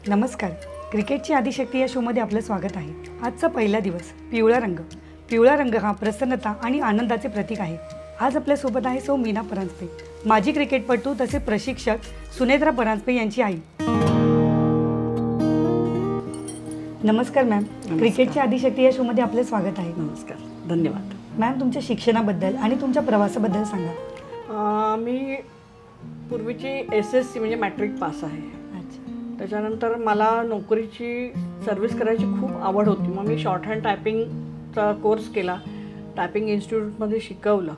नमस्कार. क्रिकेटची आदिशक्ती या शोमध्ये आपलं स्वागत आहे. आजचा पहिला दिवस पिवळा रंग. पिवळा रंग हा प्रसन्नता आणि आनंदाचे प्रतीक आहे. आज आपल्यासोबत आहे सौ मीना परांजपे, माजी क्रिकेटपटू तसेच प्रशिक्षक सुनेत्रा परांजपे यांची आई. नमस्कार मॅम. क्रिकेटची आदिशक्ती या शोमध्ये आपले स्वागत आहे. नमस्कार, धन्यवाद. मॅम, तुमच्या शिक्षणाबद्दल आणि तुमच्या प्रवासाबद्दल सांगा. मी पूर्वीची SSC म्हणजे मॅट्रिक पास आहे. अच्छा. त्याच्यानंतर मला नोकरीची सर्व्हिस करायची खूप आवड होती. मग मी शॉर्ट हँड टायपिंगचा कोर्स केला, टायपिंग इन्स्टिट्यूटमध्ये शिकवलं.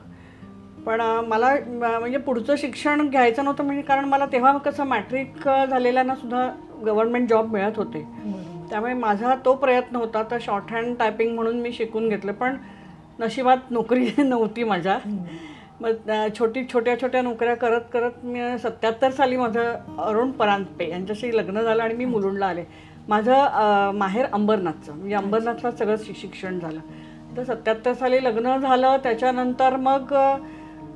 पण मला म्हणजे पुढचं शिक्षण घ्यायचं नव्हतं, म्हणजे कारण मला तेव्हा कसं मॅट्रिक झालेल्यांना सुद्धा गव्हर्नमेंट जॉब मिळत होते. त्यामुळे माझा तो प्रयत्न होता, तर शॉर्ट हँड टायपिंग म्हणून मी शिकून घेतलं. पण नशिबात नोकरी नव्हती माझ्या. मग छोट्या नोकऱ्या करत करत मी 77 साली माझं अरुण परांजपे यांच्याशी लग्न झालं आणि मी मुलुंडला आले. माझं माहेर अंबरनाथचं, म्हणजे अंबरनाथला सगळं शिक्षण झालं. तर 77 साली लग्न झालं. त्याच्यानंतर मग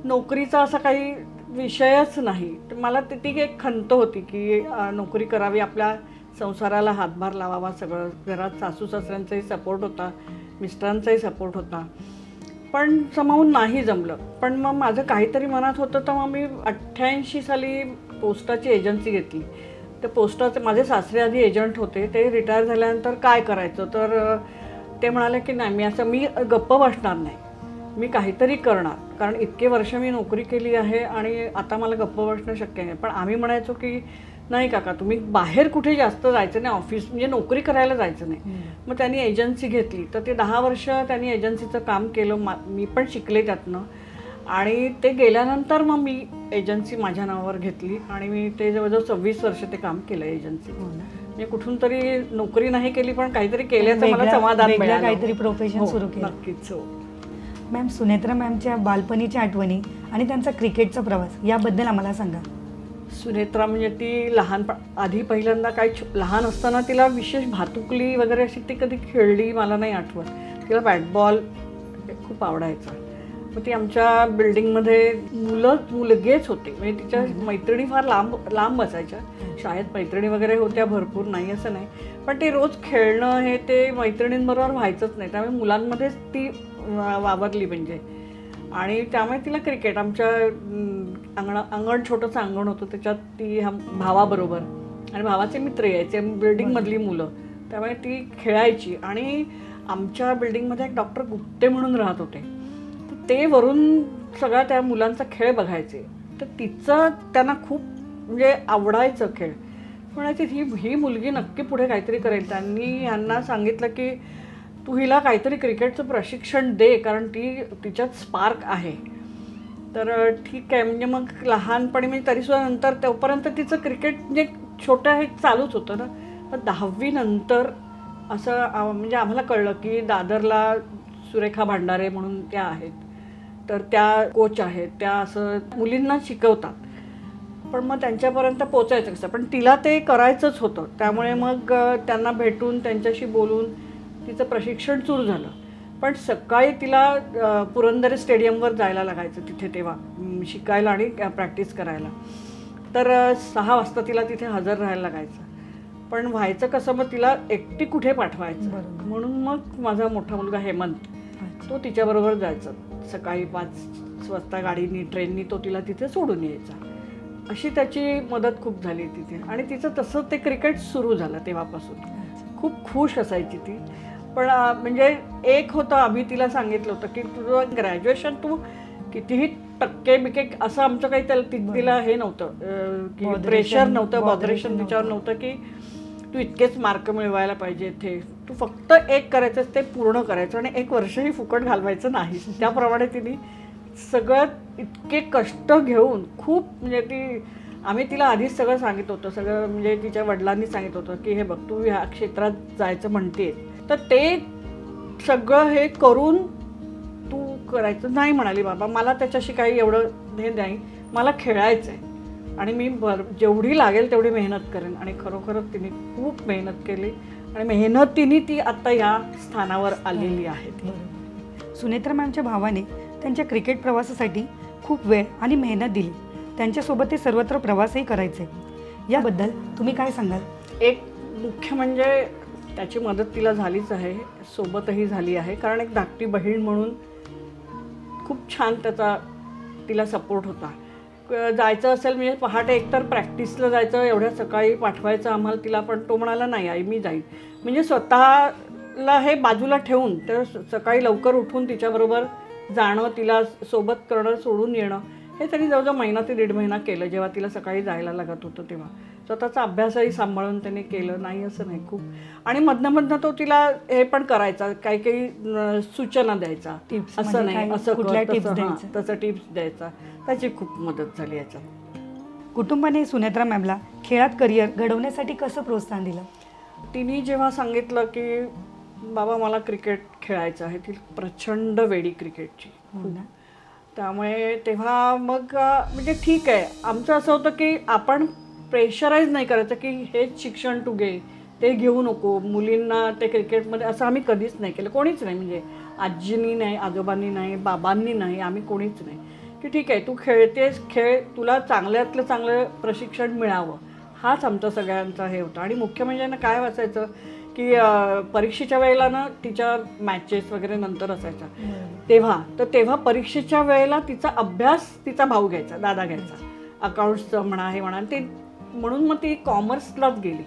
नोकरीचा असा काही विषयच नाही. तर मला ती एक खंत होती की नोकरी करावी, आपल्या संसाराला हातभार लावावा. सगळं घरात सासू सासऱ्यांचाही सपोर्ट होता, मिस्टरांचाही सपोर्ट होता, पण समावून नाही जमलं. पण मग माझं काहीतरी मनात होतं. तर मग मी 88 साली पोस्टाची एजन्सी घेतली. तर पोस्टाचे माझे सासरे आधी एजंट होते. ते रिटायर झाल्यानंतर काय करायचं, तर ते म्हणाले की नाही, मी गप्प बसणार नाही, मी काहीतरी करणार. कारण इतके वर्ष मी नोकरी केली आहे आणि आता मला गप्प बसणं शक्य नाही. पण आम्ही म्हणायचो की नाही काका, तुम्ही बाहेर कुठे जास्त जायचं नाही, ऑफिस म्हणजे नोकरी करायला जायचं नाही. मग त्यांनी एजन्सी घेतली. तर ते 10 वर्ष त्यांनी एजन्सीचं काम केलं. मी पण शिकले त्यातनं. आणि ते गेल्यानंतर मग मी एजन्सी माझ्या नावावर घेतली आणि मी ते जवळजवळ 26 वर्ष ते काम केलं एजन्सी. म्हणजे कुठून तरी नोकरी नाही केली, पण काहीतरी केल्याचं मला समाधान मिळालं. काहीतरी प्रोफेशन सुरू केलं. नक्कीच. हो मॅम, सुनेत्रा मॅमच्या बालपणीच्या आठवणी आणि त्यांचा क्रिकेटचा प्रवास याबद्दल आम्हाला सांगा. सुनेत्रा म्हणजे ती आधी पहिल्यांदा लहान असताना तिला विशेष भातुकली वगैरे अशी ती कधी खेळली मला नाही आठवत. तिला बॅटबॉल खूप आवडायचा. मग ती आमच्या बिल्डिंगमध्ये मुलगेच होते, म्हणजे तिच्या मैत्रिणी फार लांब बसायच्या. शाळेत मैत्रिणी वगैरे होत्या भरपूर, नाही असं नाही, पण ते रोज खेळणं हे ते मैत्रिणींबरोबर व्हायचंच नाही. त्यामुळे मुलांमध्येच ती वावरली म्हणजे. आणि त्यामुळे तिला क्रिकेट, आमच्या अंगण छोटंसं अंगण होतं, त्याच्यात ती भावाबरोबर, आणि भावाचे मित्र यायचे, बिल्डिंगमधली मुलं, त्यामुळे ती खेळायची. आणि आमच्या बिल्डिंगमध्ये एक डॉक्टर गुप्ते म्हणून राहत होते. तर ते वरून सगळा त्या मुलांचा खेळ बघायचे. तर तिचं त्यांना खूप म्हणजे आवडायचं खेळ. म्हणायचे ही मुलगी नक्की पुढे काहीतरी करेल. त्यांनी यांना सांगितलं की तू हिला काहीतरी क्रिकेटचं प्रशिक्षण दे, कारण तिच्यात स्पार्क आहे. तर ठीक आहे. म्हणजे मग लहानपणी म्हणजे तरीसुद्धा नंतर तोपर्यंत तिचं क्रिकेट म्हणजे छोटं हे चालूच होतं ना. तर 10वी नंतर असं म्हणजे आम्हाला कळलं की दादरला सुरेखा भांडारे म्हणून त्या आहेत, तर त्या कोच आहेत, त्या असं मुलींना शिकवतात. पण मग त्यांच्यापर्यंत पोचायचं कसं, पण तिला ते करायचंच होतं. त्यामुळे मग त्यांना भेटून त्यांच्याशी बोलून तिचं प्रशिक्षण सुरू झालं. पण सकाळी तिला पुरंदरे स्टेडियमवर जायला लागायचं तिथे तेव्हा शिकायला आणि प्रॅक्टिस करायला. तर 6 वाजता तिला तिथे हजर राहायला लागायचं. पण व्हायचं कसं, मग तिला एकटी कुठे पाठवायचं, म्हणून मग माझा मोठा मुलगा हेमंत तो तिच्याबरोबर जायचा. सकाळी 5 वाजता गाडीनी ट्रेननी तो तिला तिथे सोडून यायचा. अशी त्याची मदत खूप झाली तिथे. आणि तिचं तसं ते क्रिकेट सुरू झालं तेव्हापासून. खूप खुश असायची ती. पण म्हणजे एक होतं, आम्ही तिला सांगितलं होतं की तुझं ग्रॅज्युएशन तू कितीही टक्के बिके असं आमचं काही तिला हे नव्हतं की प्रेशर नव्हतं, बॉदरेशन तिच्यावर नव्हतं की तू इतकेच मार्क मिळवायला पाहिजे इथे. तू फक्त एक करायचं, ते पूर्ण करायचं आणि 1 वर्षही फुकट घालवायचं नाही. त्याप्रमाणे तिने सगळं इतके कष्ट घेऊन खूप म्हणजे आम्ही तिला आधीच सगळं सांगितलं होतं. सगळं म्हणजे तिच्या वडिलांनी सांगितलं होतं की हे बघ, तू ह्या क्षेत्रात जायचं म्हणते, तर ते सगळं हे करून तू करायचं नाही. म्हणाली बाबा मला त्याच्याशी काही एवढं हे नाही, मला खेळायचं आहे आणि मी जेवढी लागेल तेवढी मेहनत करेन. आणि खरोखरच तिने खूप मेहनत केली आणि मेहनतीने ती आत्ता या स्थानावर आलेली आहे. सुनेत्रा मॅमच्या भावाने त्यांच्या क्रिकेट प्रवासासाठी खूप वेळ आणि मेहनत दिली. त्यांच्यासोबत ते सर्वत्र प्रवासही करायचे. याबद्दल तुम्ही काय सांगाल? एक मुख्य म्हणजे त्याची मदत तिला झालीच आहे, सोबतही झाली आहे, कारण एक धाकटी बहीण म्हणून खूप छान त्याचा तिला सपोर्ट होता. जायचं असेल म्हणजे पहाटे एकतर प्रॅक्टिसला जायचं, एवढ्या सकाळी पाठवायचं आम्हाला तिला, पण तो म्हणाला नाही आई मी जाईन. म्हणजे स्वतःला हे बाजूला ठेवून तर सकाळी लवकर उठून तिच्याबरोबर जाणं, तिला सोबत करणं, सोडून येणं, हे त्यांनी जवळजवळ महिना ते 1.5 महिना केलं. जेव्हा तिला सकाळी जायला लागत होतं तेव्हा स्वतःचा अभ्यासही सांभाळून त्याने केलं. नाही असं नाही, खूप. आणि मधनं तो तिला हे पण करायचा, काही काही सूचना द्यायचा, असं नाही असं तसं टिप्स द्यायचा. त्याची खूप मदत झाली याच्यात. कुटुंबाने सुनेत्रा मॅमला खेळात करिअर घडवण्यासाठी कसं प्रोत्साहन दिलं? तिने जेव्हा सांगितलं की बाबा मला क्रिकेट खेळायचं आहे, ती प्रचंड वेडी क्रिकेटची. त्यामुळे तेव्हा मग म्हणजे ठीक आहे, आमचं असं होतं की आपण प्रेशराईज नाही करायचं की हेच शिक्षण तू घे, ते घेऊ नको, मुलींना ते क्रिकेटमध्ये, असं आम्ही कधीच नाही केलं. कोणीच नाही, म्हणजे आजींनी नाही, आजोबांनी नाही, बाबांनी नाही, आम्ही कोणीच नाही. की ठीक आहे तू खेळतेस, खेळ, तुला चांगल्यातलं चांगलं प्रशिक्षण मिळावं, हाच आमचा सगळ्यांचा हे होता. आणि मुख्य म्हणजे ना काय वाचायचं की परीक्षेच्या वेळेला ना तिच्या मॅचेस वगैरे नंतर असायच्या तेव्हा परीक्षेच्या वेळेला तिचा अभ्यास तिचा भाऊ घ्यायचा, दादा घ्यायचा, अकाउंट्सचं म्हणा हे म्हणा. ते म्हणून मग ती कॉमर्सलाच गेली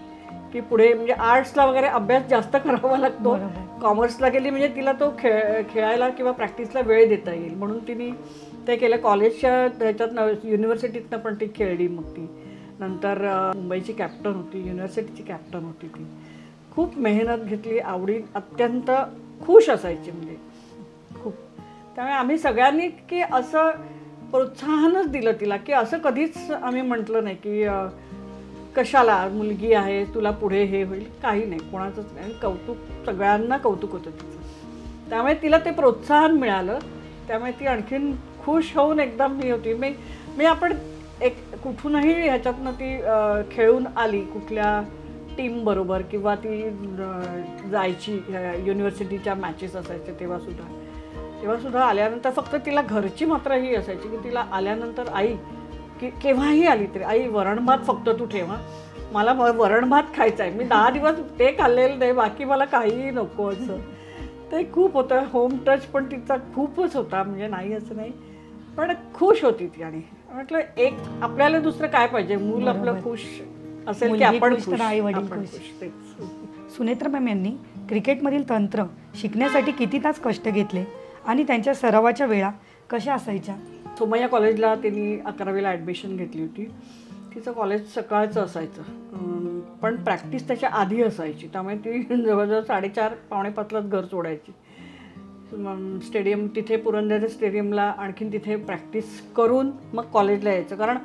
की पुढे म्हणजे आर्ट्सला वगैरे अभ्यास जास्त करावा लागतो, कॉमर्सला गेली म्हणजे तिला तो खेळायला किंवा प्रॅक्टिसला वेळ देता येईल, म्हणून तिने ते केलं. कॉलेजच्या ह्याच्यातनं, युनिव्हर्सिटीतनं पण ती खेळली. मग ती नंतर मुंबईची कॅप्टन होती, युनिव्हर्सिटीची कॅप्टन होती. ती खूप मेहनत घेतली, आवडी, अत्यंत खुश असायची, म्हणजे खूप. त्यामुळे आम्ही सगळ्यांनी की असं प्रोत्साहनच दिलं तिला, की असं कधीच आम्ही म्हटलं नाही की कशाला, मुलगी आहे, तुला पुढे हे होईल, काही नाही, कोणाचंच नाही. कौतुक, सगळ्यांना कौतुक होतं तिचं. त्यामुळे तिला ते प्रोत्साहन मिळालं, त्यामुळे ती आणखीन खुश होऊन एकदम मी होती. मी आपण एक कुठूनही ह्याच्यातनं ती खेळून आली, कुठल्या टीमबरोबर, किंवा ती जायची युनिव्हर्सिटीच्या मॅचेस असायचे तेव्हासुद्धा आल्यानंतर फक्त तिला घरची मात्र ही असायची की तिला आल्यानंतर आई की केव्हाही आली तरी आई वरण भात फक्त तू ठेवा, मला वरण भात खायचा आहे, मी 10 दिवस ते खाल्लेलं नाही, बाकी मला काहीही नको, असं ते खूप होतं. होम टच पण तिचा खूपच होता, म्हणजे नाही असं नाही, पण खुश होती ती. आणि म्हटलं एक आपल्याला दुसरं काय पाहिजे, मूल आपलं खुश असेल की आपण खुश, आई वडील खुश. सुनेत्रा मॅम यांनी क्रिकेटमधील तंत्र शिकण्यासाठी किती तास कष्ट घेतले आणि त्यांच्या सरावाच्या वेळा कशा असायच्या? सोमय्या कॉलेजला त्यांनी 11वीला ॲडमिशन घेतली होती. तिचं कॉलेज सकाळचं असायचं, पण प्रॅक्टिस त्याच्या आधी असायची, त्यामुळे ती जवळजवळ 4:30 पावणे 5लाच घर सोडायची. स्टेडियम तिथे पुरंदर स्टेडियमला, आणखीन तिथे प्रॅक्टिस करून मग कॉलेजला यायचं. कारण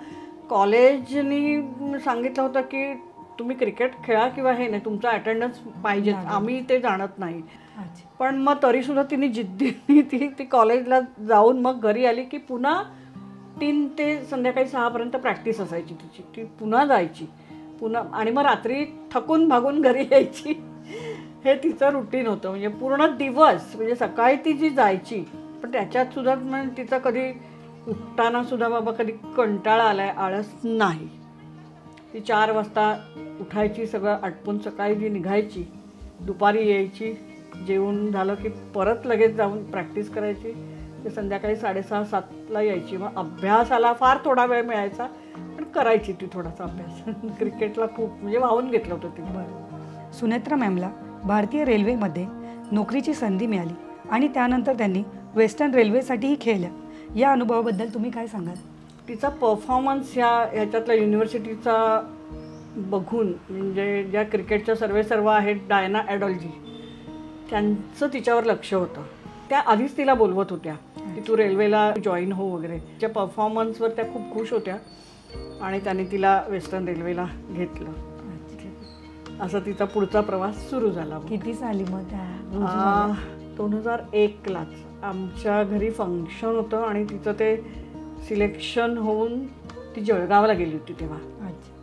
कॉलेजनी सांगितलं होतं की तुम्ही क्रिकेट खेळा किंवा हे नाही, तुमचा अटेंडन्स पाहिजे, आम्ही ते जाणत नाही. पण मग तरीसुद्धा तिने जिद्दीने ती कॉलेजला जाऊन मग घरी आली की पुन्हा 3 ते संध्याकाळी 6पर्यंत प्रॅक्टिस असायची तिची. ती पुन्हा जायची, पुन्हा, आणि मग रात्री थकून भागून घरी यायची. हे तिचं रुटीन होतं, म्हणजे पूर्ण दिवस. म्हणजे सकाळी ती जी जायची, पण त्याच्यात सुद्धा म्हणजे तिचा कधी उठताना सुद्धा बाबा कधी कंटाळा आलाय, आळस नाही. ती 4 वाजता उठायची, सगळं आटपून सकाळी जी निघायची, दुपारी यायची, जेवून झालं की परत लगेच जाऊन प्रॅक्टिस करायची, ते संध्याकाळी 6:30-7ला यायची. मग अभ्यासाला फार थोडा वेळ मिळायचा, पण करायची ती थोडासा अभ्यास. क्रिकेटला खूप म्हणजे वाहून घेतलं होतं ती. सुनेत्रा मॅमला भारतीय रेल्वेमध्ये नोकरीची संधी मिळाली आणि त्यानंतर त्यांनी वेस्टर्न रेल्वेसाठीही खेळल्या. या अनुभवाबद्दल तुम्ही काय सांगाल? तिचा परफॉर्मन्स ह्याच्यातला युनिव्हर्सिटीचा बघून, म्हणजे ज्या क्रिकेटच्या सर्व आहेत, डायना ॲडॉल्जी, त्यांचं तिच्यावर लक्ष होतं. त्या आधीच तिला बोलवत होत्या की तू रेल्वेला जॉईन हो वगैरे. तिच्या परफॉर्मन्सवर त्या खूप खुश होत्या आणि त्याने तिला वेस्टर्न रेल्वेला घेतलं. असा तिचा पुढचा प्रवास सुरू झाला. किती साली मग त्या? 2001लाच आमच्या घरी फंक्शन होतं आणि तिचं ते सिलेक्शन होऊन ती जळगावला गेली होती तेव्हा.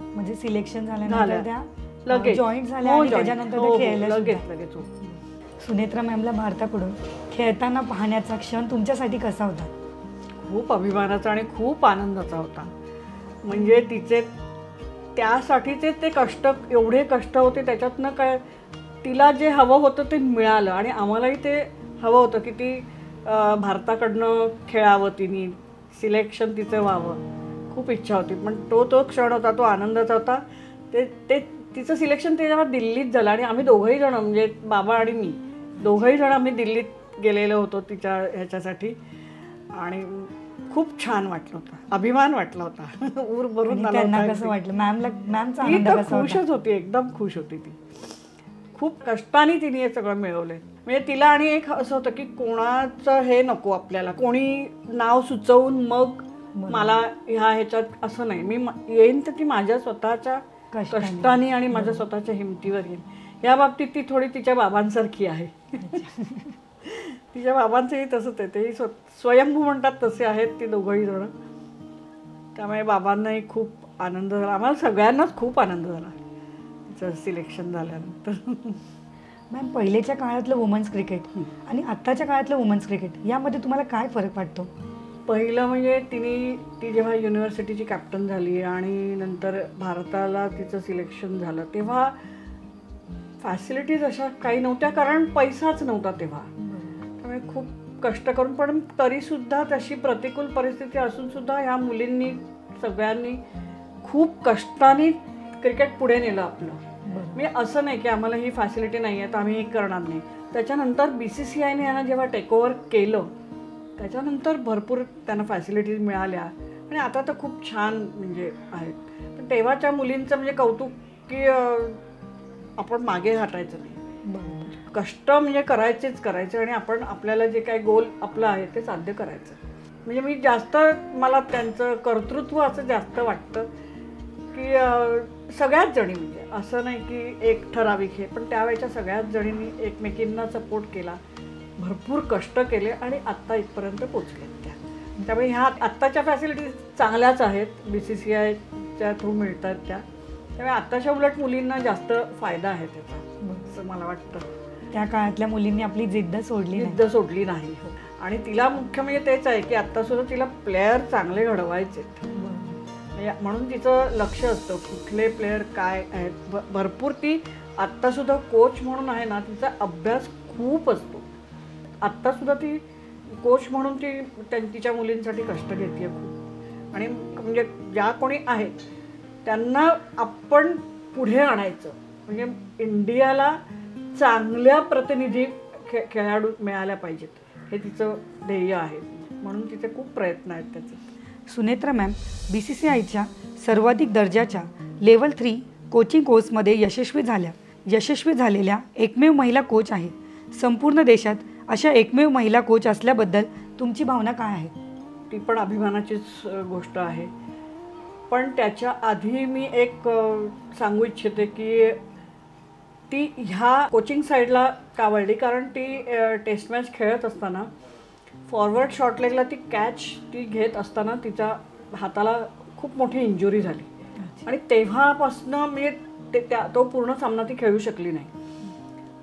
म्हणजे सिलेक्शन झाल्यानंतर त्या लगेच जॉईन झाल्या आणि त्याच्यानंतर त्या खेळायला लगेच. सुनेत्रा मॅमला भारताकडून खेळताना पाहण्याचा क्षण तुमच्यासाठी कसा होता? खूप अभिमानाचा आणि खूप आनंदाचा होता. म्हणजे तिचे त्यासाठीचे ते कष्ट, एवढे कष्ट होते, त्याच्यातनं काय तिला जे हवं होतं ते मिळालं. आणि आम्हालाही ते हवं होतं की ती भारताकडनं खेळावं, तिने सिलेक्शन तिचं व्हावं, खूप इच्छा होती. पण तो क्षण होता, तो आनंदाचा होता. ते तिचं सिलेक्शन तेव्हा दिल्लीत झालं आणि आम्ही दोघंही जण, म्हणजे बाबा आणि मी दोघंही जण आम्ही दिल्लीत गेलेलो होतो तिच्या ह्याच्यासाठी. आणि खूप छान वाटलं होतं, अभिमान वाटला होता. ऊर भरून आला त्यांना होता. कसं वाटलं मॅमचा ती आनंद तर कसा होता? खुशच होती, एकदम खुश होती ती. खूप कष्टाने तिने हे सगळं मिळवलंय. म्हणजे तिला आणि एक असं होतं की कोणाचं हे नको आपल्याला, कोणी नाव सुचवून मग मला ह्याच्यात असं नाही, मी येईन तर ती माझ्या स्वतःच्या कष्टाने आणि माझ्या स्वतःच्या हिमतीवर येईन. या बाबतीत ती थोडी तिच्या बाबांसारखी आहे. तिच्या बाबांचंही तसंच आहे, तेही स्वयंभू म्हणतात तसे आहेत ती दोघंही जण. त्यामुळे बाबांनाही खूप आनंद झाला, आम्हाला सगळ्यांनाच खूप आनंद झाला तिचं सिलेक्शन झाल्यानंतर. मॅम, पहिलेच्या काळातलं वुमन्स क्रिकेट आणि आत्ताच्या काळातलं वुमन्स क्रिकेट यामध्ये तुम्हाला काय फरक वाटतो? पहिलं म्हणजे ती जेव्हा युनिव्हर्सिटीची कॅप्टन झाली आणि नंतर भारताला तिचं सिलेक्शन झालं, तेव्हा फॅसिलिटीज अशा काही नव्हत्या, कारण पैसाच नव्हता तेव्हा. त्यामुळे खूप कष्ट करून, पण तरीसुद्धा तशी प्रतिकूल परिस्थिती असूनसुद्धा ह्या मुलींनी सगळ्यांनी खूप कष्टाने क्रिकेट पुढे नेलं आपलं. म्हणजे असं नाही की आम्हाला ही फॅसिलिटी नाही आहे तर आम्ही हे करणार नाही. त्याच्यानंतर BCCIने यांना जेव्हा टेकओव्हर केलं त्याच्यानंतर भरपूर त्यांना फॅसिलिटीज मिळाल्या आणि आता तर खूप छान म्हणजे आहेत. पण तेव्हाच्या मुलींचं म्हणजे कौतुक की आपण मागे हटायचं नाही, कष्ट म्हणजे करायचे आणि आपण आपल्याला जे काही गोल आपलं आहे ते साध्य करायचं. म्हणजे मी जास्त, मला त्यांचं कर्तृत्व असं जास्त वाटतं की सगळ्याच जणी, म्हणजे असं नाही की एक ठराविक हे, पण त्यावेळेच्या सगळ्याच जणींनी एकमेकींना सपोर्ट केला, भरपूर कष्ट केले आणि आत्ता इथपर्यंत पोचलेत त्या. त्यामुळे ह्या आत्ताच्या फॅसिलिटीज चांगल्याच आहेत, BCCIच्या थ्रू मिळतात त्या. त्यामुळे आत्ताच्या उलट मुलींना जास्त फायदा आहे त्याचा, असं मला वाटतं. त्या काळातल्या मुलींनी आपली जिद्द सोडली नाही. आणि तिला मुख्य म्हणजे तेच आहे की आत्तासुद्धा तिला प्लेयर चांगले घडवायचे, म्हणून तिचं लक्ष असतं कुठले प्लेयर काय आहेत. भरपूर ती आत्तासुद्धा कोच म्हणून आहे ना, तिचा अभ्यास खूप असतो. आत्तासुद्धा ती कोच म्हणून ती तिच्या मुलींसाठी कष्ट घेते खूप. आणि म्हणजे ज्या कोणी आहेत त्यांना आपण पुढे आणायचं, म्हणजे इंडियाला चांगल्या प्रतिनिधी खेळाडू मिळाल्या पाहिजेत, हे तिचं ध्येय आहे. म्हणून तिचे खूप प्रयत्न आहेत त्याचे. सुनेत्रा मॅम BCCIच्या सर्वाधिक दर्जाच्या लेवल 3 कोचिंग कोर्समध्ये यशस्वी झालेल्या एकमेव महिला कोच आहे. संपूर्ण देशात अशा एकमेव महिला कोच असल्याबद्दल तुमची भावना काय आहे? ती पण अभिमानाचीच गोष्ट आहे. पण त्याच्या आधी मी एक सांगू इच्छिते की ती ह्या कोचिंग साईडला का वळली, कारण ती टेस्ट मॅच खेळत असताना फॉरवर्ड शॉर्ट लेगला ती कॅच घेत असताना तिच्या हाताला खूप मोठी इंजुरी झाली आणि तेव्हापासनं म्हणजे तो पूर्ण सामना ती खेळू शकली नाही.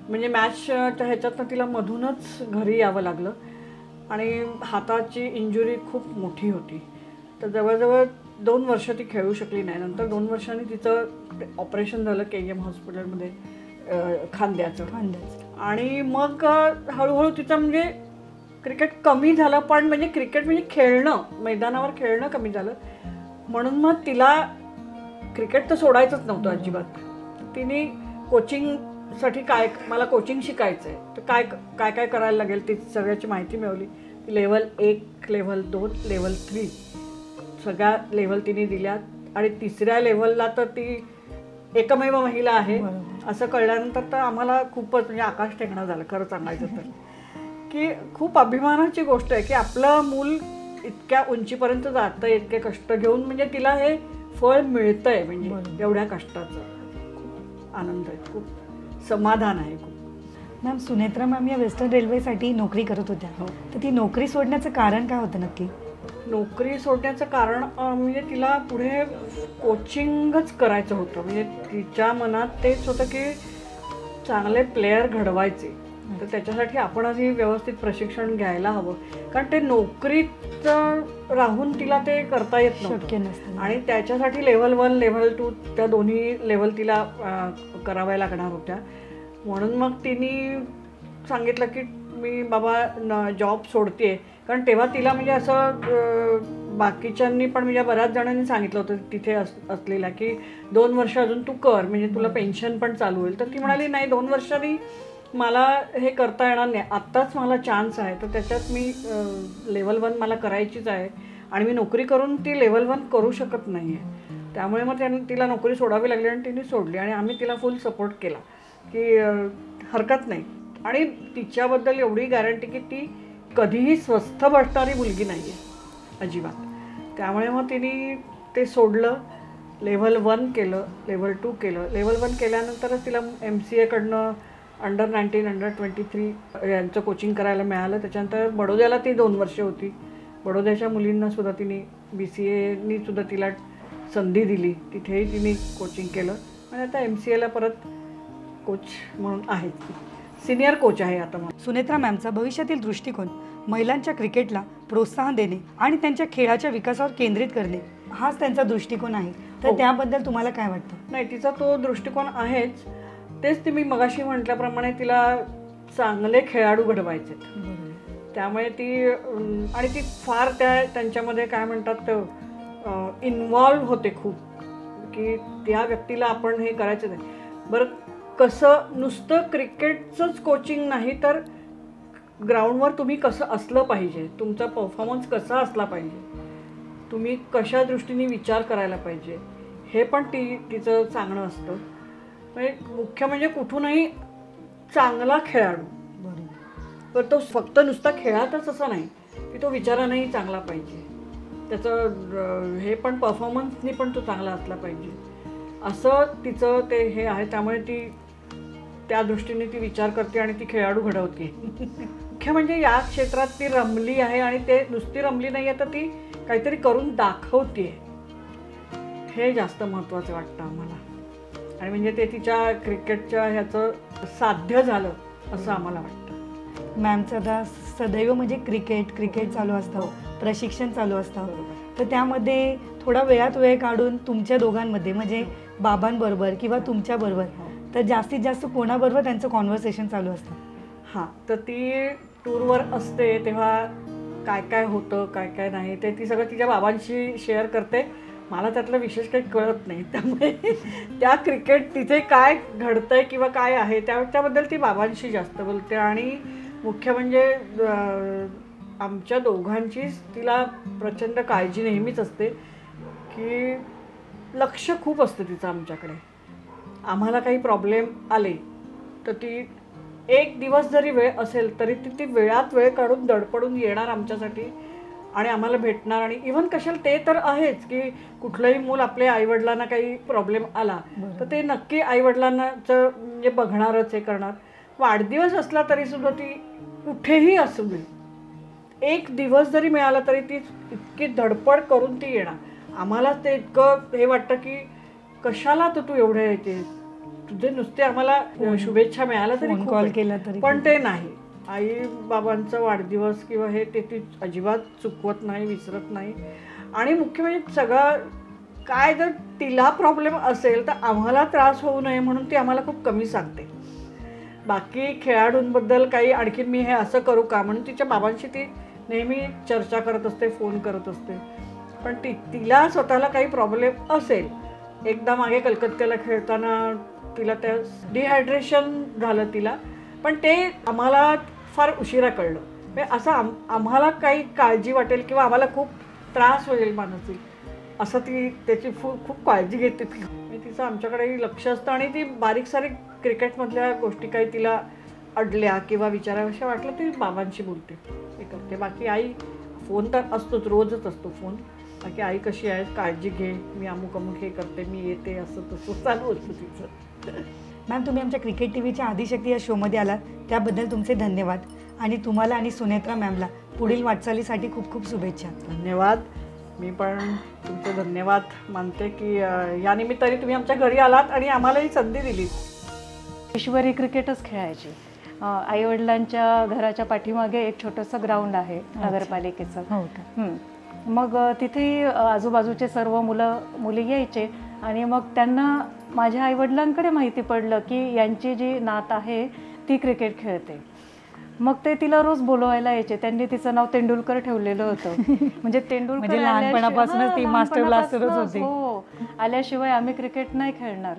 म्हणजे मॅचच्या ह्याच्यातनं तिला मधूनच घरी यावं लागलं आणि हाताची इंजुरी खूप मोठी होती. तर जवळजवळ 2 वर्ष ती खेळू शकली नाही. नंतर 2 वर्षांनी तिचं ऑपरेशन झालं KM हॉस्पिटलमध्ये खांद्याचं. आणि मग हळूहळू तिचं म्हणजे क्रिकेट कमी झालं, पण म्हणजे क्रिकेट म्हणजे खेळणं, मैदानावर खेळणं कमी झालं. म्हणून मग तिला क्रिकेट तर सोडायचंच नव्हतं अजिबात. तिने कोचिंगसाठी मला कोचिंग शिकायचं आहे तर काय काय करायला लागेल ती सगळ्याची माहिती मिळवली. ती लेवल 1, लेवल 2, लेवल 3 सगळ्या लेवल तिने दिल्या. आणि 3ऱ्या लेवलला तर ती एकमेव महिला आहे असं कळल्यानंतर तर आम्हाला खूपच म्हणजे आकाश टेकणं झालं खरं सांगायचं तर. की खूप अभिमानाची गोष्ट आहे की आपलं मूल इतक्या उंचीपर्यंत जातं, इतके कष्ट घेऊन, म्हणजे तिला हे फळ मिळतंय, म्हणजे एवढ्या कष्टाचं खूप आनंद आहे, खूप समाधान आहे खूप. मॅम, सुनेत्रा मॅम या वेस्टर्न रेल्वेसाठी नोकरी करत होत्या, तर ती नोकरी सोडण्याचं कारण काय होतं नक्की? नोकरी सोडण्याचं कारण म्हणजे तिला पुढे कोचिंगच करायचं होतं. म्हणजे तिच्या मनात तेच होतं की चांगले प्लेयर घडवायचे तर त्याच्यासाठी आपण आधी व्यवस्थित प्रशिक्षण घ्यायला हवं, कारण ते नोकरीत राहून तिला ते करता येत शक्य नव्हतं. नसतं. आणि त्याच्यासाठी लेव्हल 1 लेव्हल 2 त्या दोन्ही लेव्हल तिला कराव्या लागणार होत्या. म्हणून मग तिने सांगितलं की मी बाबा जॉब सोडते, कारण तेव्हा तिला म्हणजे असं बाकीच्यांनी पण म्हणजे बऱ्याच जणांनी सांगितलं होतं तिथे असलेल्या की 2 वर्ष अजून तू कर, म्हणजे तुला पेन्शन पण चालू होईल. तर ती म्हणाली नाही, 2 वर्षांनी मला हे करता येणार नाही, आत्ताच मला चान्स आहे, तर त्याच्यात मी लेव्हल 1 मला करायचीच आहे आणि मी नोकरी करून ती लेव्हल 1 करू शकत नाही आहे. त्यामुळे मग तिला नोकरी सोडावी लागली आणि तिने सोडली आणि आम्ही तिला फुल सपोर्ट केला की हरकत नाही. आणि तिच्याबद्दल एवढी गॅरंटी की ती कधीही स्वस्थ बसणारी मुलगी नाही आहे अजिबात. त्यामुळे मग तिने ते सोडलं, लेव्हल 1 केलं, लेव्हल 2 केलं. लेव्हल 1 केल्यानंतरच तिला MCA कडनं अंडर 19 अंडर 23 यांचं कोचिंग करायला मिळालं. त्याच्यानंतर बडोद्याला ती 2 वर्ष होती. बडोद्याच्या मुलींनासुद्धा तिने BCAनी सुद्धा तिला संधी दिली, तिथेही तिने कोचिंग केलं आणि आता MCAला परत कोच म्हणून आहे, सिनियर कोच आहे आता. सुनेत्रा मॅमचा भविष्यातील दृष्टिकोन महिलांच्या क्रिकेटला प्रोत्साहन देणे आणि त्यांच्या खेळाच्या विकासावर केंद्रित करणे हाच त्यांचा दृष्टिकोन आहे. तर त्याबद्दल तुम्हाला काय वाटतं? नाही, तिचा तो दृष्टिकोन आहेच. तेच ती मी मगाशी म्हटल्याप्रमाणे तिला चांगले खेळाडू घडवायचे. त्यामुळे ती आणि ती फार त्यांच्यामध्ये काय म्हणतात इन्व्हॉल्व होते खूप, की त्या व्यक्तीला आपण हे करायचं नाही. बरं, कसं नुसतं क्रिकेटचंच कोचिंग नाही तर ग्राउंडवर तुम्ही कसं असलं पाहिजे, तुमचा परफॉर्मन्स कसा असला पाहिजे, तुम्ही कशा दृष्टीने विचार करायला पाहिजे, हे पण तिचं सांगणं असतं. म्हणजे मुख्य म्हणजे कुठूनही चांगला खेळाडू, पण तो फक्त नुसता खेळातच असं नाही की तो विचारानेही चांगला पाहिजे, त्याचं हे पण परफॉर्मन्सनी पण तो चांगला असला पाहिजे, असं तिचं ते हे आहे. त्यामुळे ती त्या दृष्टीने ती विचार करते आणि ती खेळाडू घडवते. मुख्य म्हणजे या क्षेत्रात ती रमली आहे आणि ते नुसती रमली नाही आहे, तर ती काहीतरी करून दाखवते, हे जास्त महत्त्वाचं वाटतं आम्हाला. आणि म्हणजे ते तिच्या क्रिकेटच्या ह्याचं साध्य झालं असं आम्हाला वाटतं. मॅमचं आता सदैव म्हणजे क्रिकेट चालू असतं, प्रशिक्षण चालू असतं. तर त्यामध्ये थोडा वेळात वेळ काढून तुमच्या दोघांमध्ये म्हणजे बाबांबरोबर किंवा तुमच्याबरोबर तर जास्तीत जास्त कोणाबरोबर त्यांचं कॉन्व्हर्सेशन चालू असतं? हां, तर ती टूरवर असते तेव्हा काय काय होतं काय काय नाही ते ती सगळं तिच्या बाबांशी शेअर करते. मला त्यातलं विशेष काही कळत नाही, त्यामुळे त्या क्रिकेट तिथे काय घडतंय किंवा काय आहे त्याबद्दल ती बाबांशी जास्त बोलते. आणि मुख्य म्हणजे आमच्या दोघांचीच तिला प्रचंड काळजी नेहमीच असते, की लक्ष खूप असतं तिचं आमच्याकडे. आम्हाला काही प्रॉब्लेम आले तर ती एक दिवस जरी वेळ असेल तरी ती वेळात वेळ काढून धडपडून येणार आमच्यासाठी आणि आम्हाला भेटणार. आणि इव्हन कशाला ते तर आहेच की कुठलंही मूल आपल्या आईवडिलांना काही प्रॉब्लेम आला तर ते नक्की आईवडिलांनाचं म्हणजे बघणारच, हे करणार. वाढदिवस असला तरीसुद्धा ती कुठेही असू दे, एक दिवस जरी मिळाला तरी ती इतकी धडपड करून ती येणार. आम्हाला ते इतकं हे वाटतं की कशाला तर तू एवढे येते, तुझे नुसते आम्हाला शुभेच्छा मिळाल्या तरी कॉल केला तरी, पण ते नाही. आई बाबांचा वाढदिवस किंवा हे ते ती अजिबात चुकवत नाही, विसरत नाही. आणि मुख्य म्हणजे सगळं काय जर तिला प्रॉब्लेम असेल तर आम्हाला त्रास होऊ नये म्हणून ती आम्हाला खूप कमी सांगते. बाकी खेळाडूंबद्दल काही आणखीन मी हे असं करू का म्हणून तिच्या बाबांशी ती नेहमी चर्चा करत असते, फोन करत असते. पण तिला स्वतःला काही प्रॉब्लेम असेल, एकदा मागे कलकत्त्याला खेळताना तिला त्या डिहायड्रेशन झालं तिला, पण ते आम्हाला फार उशिरा कळलं. म्हणजे असं आम्हाला काही काळजी वाटेल किंवा आम्हाला खूप त्रास होईल मानसिक, असं ती त्याची खूप काळजी घेते ती. तिचं आमच्याकडेही लक्ष असतं आणि ती बारीक सारीक क्रिकेटमधल्या गोष्टी काही तिला अडल्या किंवा विचाराविषयी वाटलं ती बाबांशी बोलते, हे करते. बाकी आई फोन तर असतोच, रोजच असतो फोन. बाकी आई कशी आहे, काळजी घे, मी अमुक हे करते, मी येते, असं तसं चालू असतं तिचं. मॅम, तुम्ही आमच्या क्रिकेट TVच्या आदिशक्ती या शोमध्ये आलात त्याबद्दल तुमचे धन्यवाद. आणि तुम्हाला आणि सुनेत्रा मॅमला पुढील वाटचालीसाठी खूप खूप शुभेच्छा. धन्यवाद. मी पण तुमचे धन्यवाद मानते की या निमित्ताने तुम्ही आमच्या घरी आलात आणि आम्हाला ही संधी दिली. ईश्वरी क्रिकेटच खेळायची आईवडिलांच्या घराच्या पाठीमागे एक छोटंसं ग्राउंड आहे नगरपालिकेचं. हो का? मग तिथे आजूबाजूचे सर्व मुली यायचे आणि मग त्यांना माझ्या आईवडिलांकडे माहिती पडलं की यांची जी नात आहे ती क्रिकेट खेळते. मग ते तिला रोज बोलवायला यायचे. त्यांनी तिचं नाव तेंडुलकर ठेवलेलं होतं. म्हणजे तेंडुलकर म्हणजे लहानपणापासूनच ती मास्टर ब्लास्टरच होती. हो, आल्याशिवाय आम्ही क्रिकेट नाही खेळणार.